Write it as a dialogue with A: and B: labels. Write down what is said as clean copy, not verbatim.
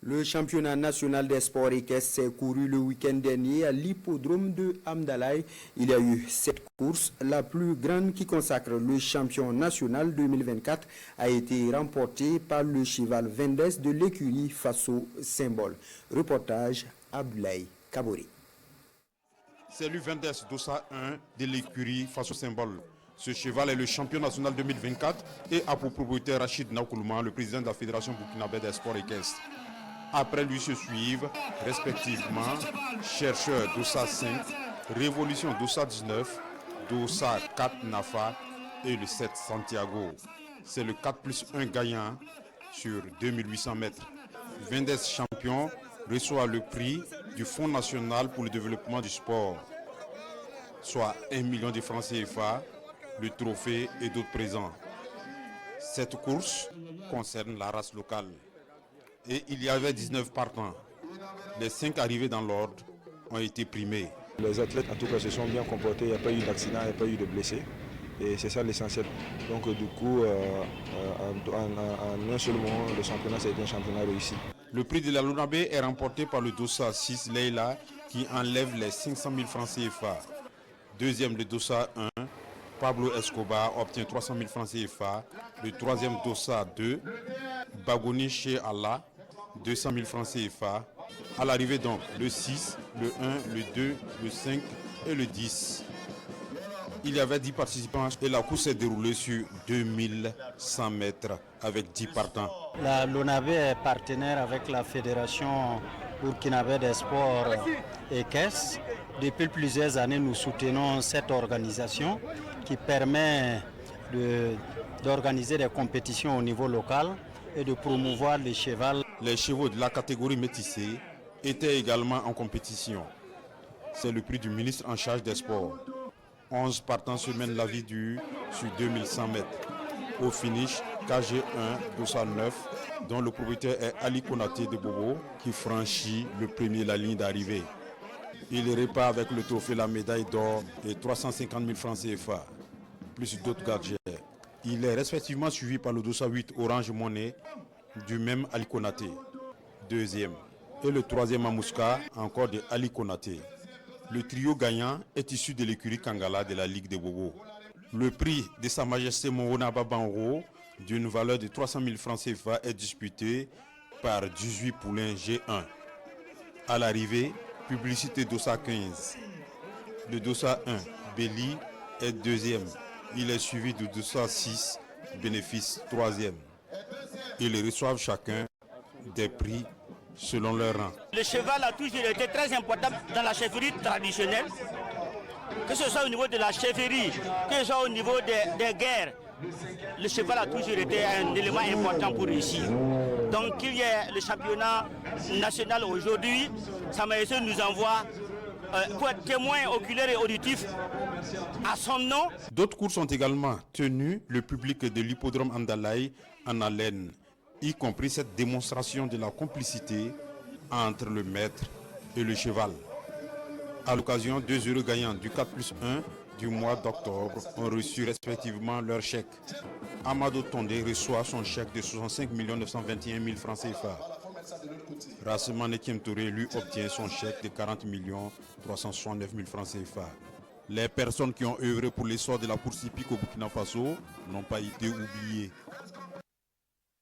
A: Le championnat national des sports équestres s'est couru le week-end dernier à l'hippodrome de Hamdalaye. Il y a eu 7 courses. La plus grande qui consacre le champion national 2024 a été remportée par le cheval Vendès de l'écurie Faso Symbole. Reportage Abdoulaye Kabori.
B: C'est le Vendès d'Ossa 1 de l'écurie Faso Symbole. Ce cheval est le champion national 2024 et a pour propriétaire Rachid Nakoulouma, le président de la Fédération burkinabé des sports équestres. Après lui se suivent respectivement Chercheur d'Ossa 5, Révolution d'Ossa 19, d'Ossa 4 Nafa et le 7 Santiago. C'est le 4+1 gagnant sur 2800 mètres. Vendès champion reçoit le prix du Fonds national pour le développement du sport, soit 1 million de francs CFA, le trophée et d'autres présents. Cette course concerne la race locale. Et il y avait 19 partants. Les 5 arrivés dans l'ordre ont été primés.
C: Les athlètes en tout cas se sont bien comportés, il n'y a pas eu d'accident, il n'y a pas eu de blessés. Et c'est ça l'essentiel. Donc du coup, en un seul moment, le championnat, ça a été un championnat réussi.
B: Le prix de la Lunabé est remporté par le Dossa 6 Leila qui enlève les 500 000 francs CFA. Deuxième, le Dossa 1, Pablo Escobar obtient 300 000 francs CFA. Le troisième Dossa 2, Bagoni chez Allah, 200 000 francs CFA. À l'arrivée donc, le 6, le 1, le 2, le 5 et le 10. Il y avait 10 participants et la course s'est déroulée sur 2100 mètres avec 10 partants.
D: La Lunabé est partenaire avec la Fédération burkinabé des sports équestres. Depuis plusieurs années, nous soutenons cette organisation qui permet d'organiser des compétitions au niveau local et de promouvoir les chevaux.
B: Les chevaux de la catégorie métissée étaient également en compétition. C'est le prix du ministre en charge des sports. 11 partants se mènent la vie dure sur 2100 mètres. Au finish, KG1 209, dont le propriétaire est Ali Konaté de Bobo, qui franchit le premier la ligne d'arrivée. Il repart avec le trophée, la médaille d'or et 350 000 francs CFA, plus d'autres gadgets. Il est respectivement suivi par le Dossa 8 Orange Monnaie, du même Ali Konaté, deuxième. Et le troisième à Mouska, encore de Ali Konaté. Le trio gagnant est issu de l'écurie Kangala de la Ligue des Bobos. Le prix de Sa Majesté Morona Babanro, d'une valeur de 300 000 francs CFA, est disputé par 18 poulains G1. À l'arrivée, publicité Dossa 15. Le Dossa 1, Béli, est deuxième. Il est suivi du Dossa 6, Bénéfice, troisième. Ils reçoivent chacun des prix selon leur rang.
E: Le cheval a toujours été très important dans la chefferie traditionnelle, que ce soit au niveau de la chefferie, que ce soit au niveau des guerres. Le cheval a toujours été un élément important pour réussir. Donc qu'il y ait le championnat national aujourd'hui, Sa Majesté nous envoie pour être témoin oculaire et auditif à son nom.
B: D'autres courses ont également tenu le public de l'hippodrome Hamdalaye en haleine, y compris cette démonstration de la complicité entre le maître et le cheval. À l'occasion, 2 heureux gagnants du 4+1 du mois d'octobre ont reçu respectivement leur chèque. Amadou Tondé reçoit son chèque de 65 921 000 francs CFA. Rassemane Kiem Touré lui obtient son chèque de 40 369 000 francs CFA. Les personnes qui ont œuvré pour l'essor de la course hippique au Burkina Faso n'ont pas été oubliées.